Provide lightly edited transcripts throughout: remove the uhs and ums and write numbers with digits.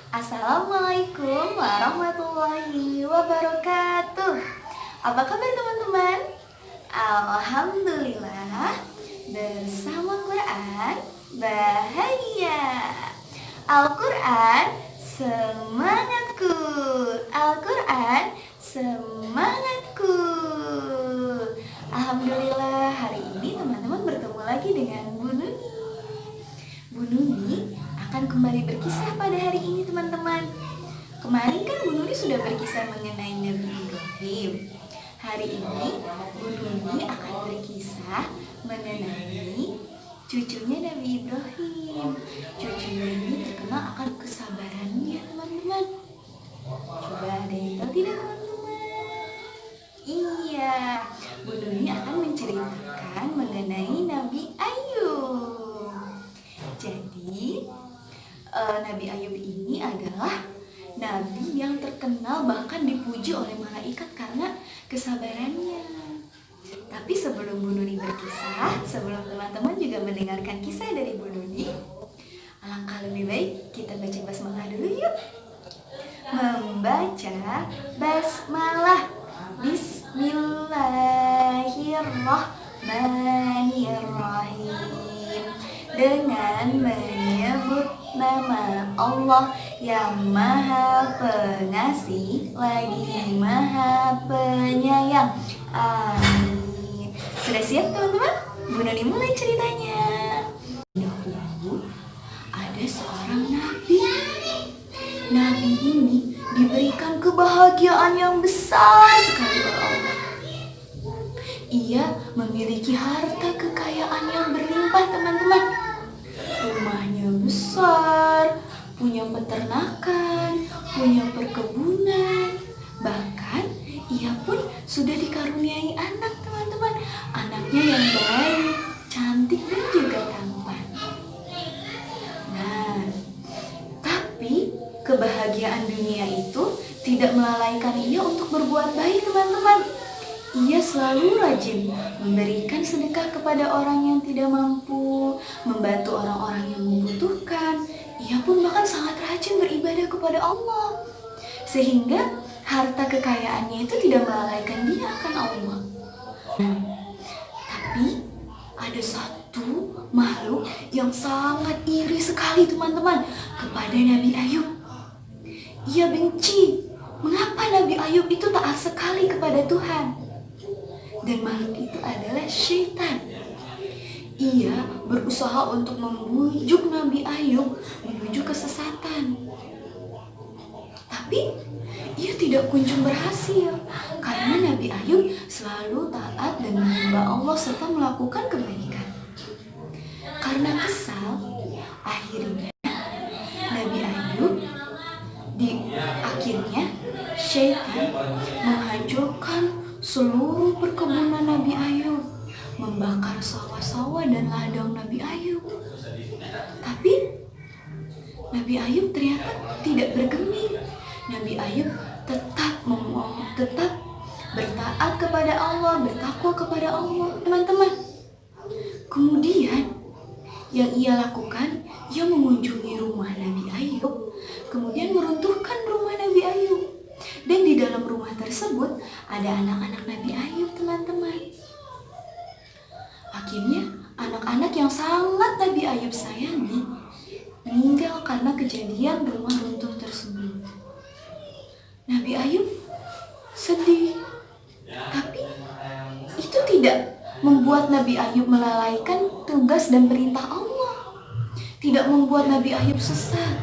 Assalamualaikum warahmatullahi wabarakatuh. Apa kabar teman-teman? Alhamdulillah, bersama Quran bahagia. Al-Quran semangatku. Al-Quran semangatku. Alhamdulillah, hari ini teman-teman bertemu lagi dengan Bu Nuni. Bu Nuni akan kembali berkisah pada hari ini teman-teman. Kemarin kan Bu Nuni sudah berkisah mengenai Nabi Ibrahim. Hari ini Bu Nuni akan berkisah mengenai cucunya Nabi Ibrahim. Cucunya ini terkenal akan kesabarannya teman-teman. Coba ada yang tahu tidak teman-teman? Iya, Bu Nuni akan menceritakan mengenai Nabi Ayub. Jadi Nabi Ayub ini adalah nabi yang terkenal bahkan dipuji oleh malaikat karena kesabarannya. Tapi sebelum Bu Nuni berkisah, sebelum teman-teman juga mendengarkan kisah dari Bu Nuni, alangkah lebih baik kita baca basmalah dulu yuk. Membaca basmalah. Bismillahirrahmanirrahim. Dengan menyebut nama Allah yang Maha Pengasih lagi Maha Penyayang. Amin. Sudah siap teman-teman? Bu Nuni mulai ceritanya. Dahulu ada seorang nabi. Nabi ini diberikan kebahagiaan yang besar sekali oleh Allah. Ia memiliki harta kekayaan yang berlimpah teman-teman. Rumahnya besar, punya peternakan, punya perkebunan. Bahkan ia pun sudah dikaruniai anak teman-teman. Anaknya yang baik, cantik dan juga tampan. Nah, tapi kebahagiaan dunia itu tidak melalaikan ia untuk berbuat baik teman-teman. Ia selalu rajin memberikan sedekah kepada orang yang tidak mampu, membantu orang-orang yang membutuhkan. Ia pun bahkan sangat rajin beribadah kepada Allah, sehingga harta kekayaannya itu tidak melalaikan dia akan Allah. Tapi ada satu makhluk yang sangat iri sekali teman-teman kepada Nabi Ayub. Ia benci mengapa Nabi Ayub itu taat sekali kepada Tuhan. Dan makhluk itu adalah syaitan. Ia berusaha untuk membujuk Nabi Ayub menuju kesesatan. Tapi ia tidak kunjung berhasil karena Nabi Ayub selalu taat dan menyembah Allah serta melakukan kebaikan. Karena kesal, akhirnya Nabi Ayub akhirnya syaitan menghancurkan seluruh perkebunan Nabi Ayub, membakar sawah-sawah dan ladang Nabi Ayub. Tapi Nabi Ayub ternyata tidak bergeming. Nabi Ayub tetap bertaat kepada Allah, bertakwa kepada Allah, teman-teman. Kemudian yang ia lakukan, ia mengunjungi rumah Nabi Ayub, kemudian meruntuhkan rumah Nabi Ayub. Dan di dalam rumah tersebut ada anak-anak Nabi Ayub, teman-teman. Akhirnya anak-anak yang sangat Nabi Ayub sayangi meninggal karena kejadian rumah runtuh tersebut. Nabi Ayub sedih, tapi itu tidak membuat Nabi Ayub melalaikan tugas dan perintah Allah. Tidak membuat Nabi Ayub sesat.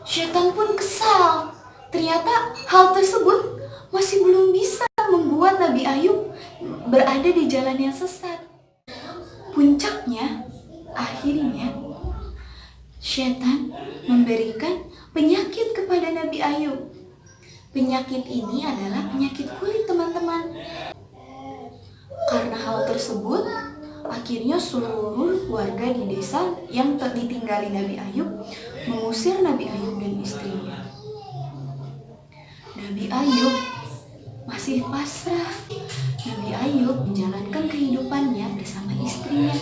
Syaitan pun kesal. Ternyata hal tersebut masih belum bisa membuat Nabi Ayub berada di jalan yang sesat. Puncaknya, akhirnya syaitan memberikan penyakit kepada Nabi Ayub. Penyakit ini adalah penyakit kulit teman-teman. Karena hal tersebut, akhirnya seluruh warga di desa yang ditinggali Nabi Ayub mengusir Nabi Ayub dan istrinya. Nabi Ayub masih pasrah. Nabi Ayub menjalankan kehidupannya bersama istrinya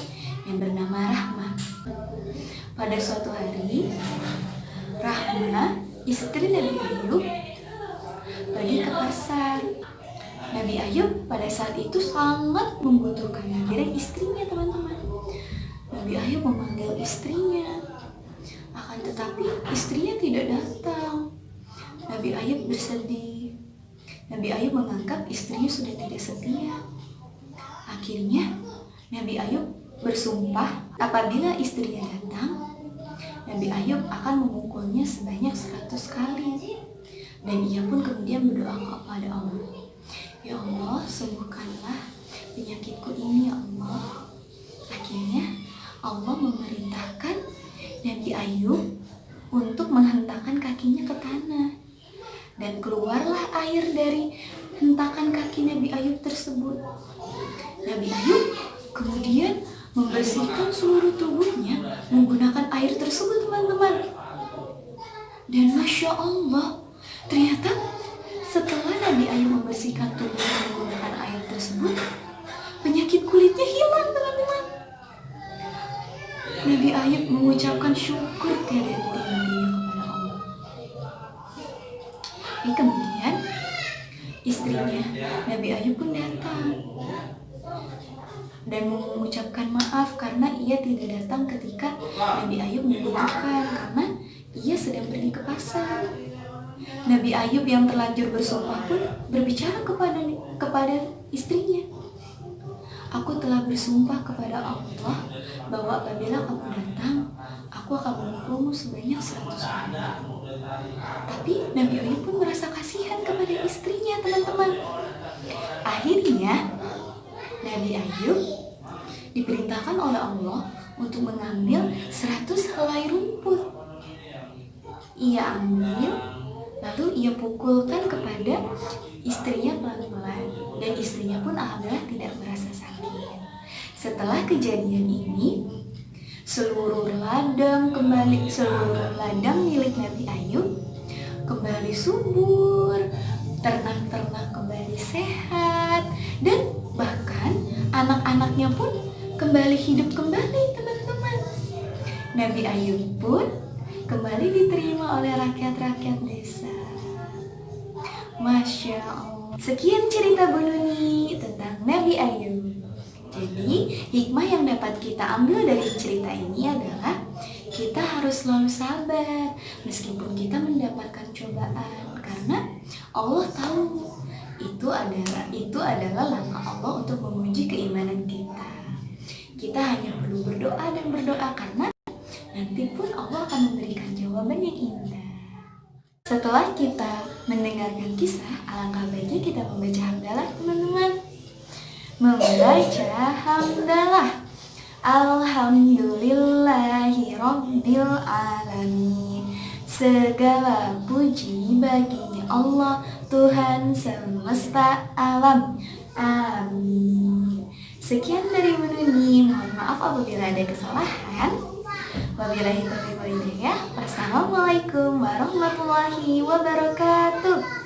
yang bernama Rahmah. Pada suatu hari, Rahmah pertama, istri Nabi Ayub pergi ke pasar. Nabi Ayub pada saat itu sangat membutuhkan kehadiran istrinya, teman-teman. Nabi Ayub memanggil istrinya, akan tetapi istrinya tidak datang. Nabi Ayub bersedih. Nabi Ayub menganggap istrinya sudah tidak setia. Akhirnya Nabi Ayub bersumpah apabila istrinya datang, Nabi Ayub akan memukulnya sebanyak 100 kali. Dan ia pun kemudian berdoa kepada Allah, "Ya Allah, sembuhkanlah penyakitku ini, ya Allah." Akhirnya Allah memerintahkan Nabi Ayub untuk menghentakkan kakinya ke tanah. Dan keluarlah air dari hentakan kaki Nabi Ayub tersebut. Nabi Ayub kemudian membersihkan seluruh tubuhnya menggunakan air tersebut, teman-teman. Dan Masya Allah, ternyata setelah Nabi Ayub membersihkan tubuhnya menggunakan air tersebut, penyakit kulitnya hilang, teman-teman. Nabi Ayub mengucapkan syukur tiada henti-hentinya kepada Allah. Tapi kemudian istrinya Nabi Ayub pun datang dan mengucapkan maaf karena ia tidak datang ketika Nabi Ayub membutuhkan, karena ia sedang pergi ke pasar. Nabi Ayub yang terlanjur bersumpah pun berbicara kepada istrinya, "Aku telah bersumpah kepada Allah bahwa apabila kamu datang, aku akan memukulmu sebanyak 100 kali." Tapi Nabi Ayub pun merasa kasihan kepada istrinya, teman-teman. Akhirnya Nabi Ayub diperintahkan oleh Allah untuk mengambil 100 helai rumput. Ia ambil, lalu ia pukulkan kepada istrinya pelan-pelan, dan istrinya pun alhamdulillah tidak merasa sakit. Setelah kejadian ini, seluruh ladang milik Nabi Ayub kembali subur, ternak-ternak kembali sehat, dan bahkan anak-anaknya pun kembali hidup kembali, teman-teman. Nabi Ayub pun kembali diterima oleh rakyat-rakyat desa. Masya Allah. Sekian cerita Bu Nuni tentang Nabi Ayub. Jadi hikmah yang dapat kita ambil dari cerita ini adalah kita harus selalu sabar meskipun kita mendapatkan cobaan, karena Allah tahu itu adalah langkah Allah untuk menguji keimanan kita. Kita hanya perlu berdoa dan berdoa, karena nanti pun Allah akan memberikan jawaban yang indah. Setelah kita mendengarkan kisah, alangkah baiknya kita membaca hamdalah, teman-teman. Membaca hamdalah. Alhamdulillahi Rabbil Alamin. Segala puji bagi Allah, Tuhan semesta alam. Amin. Sekian dari Bu Nuni. Mohon maaf apabila ada kesalahan. Wabillahi taufiq wal hidayah. Wassalamualaikum warahmatullahi wabarakatuh.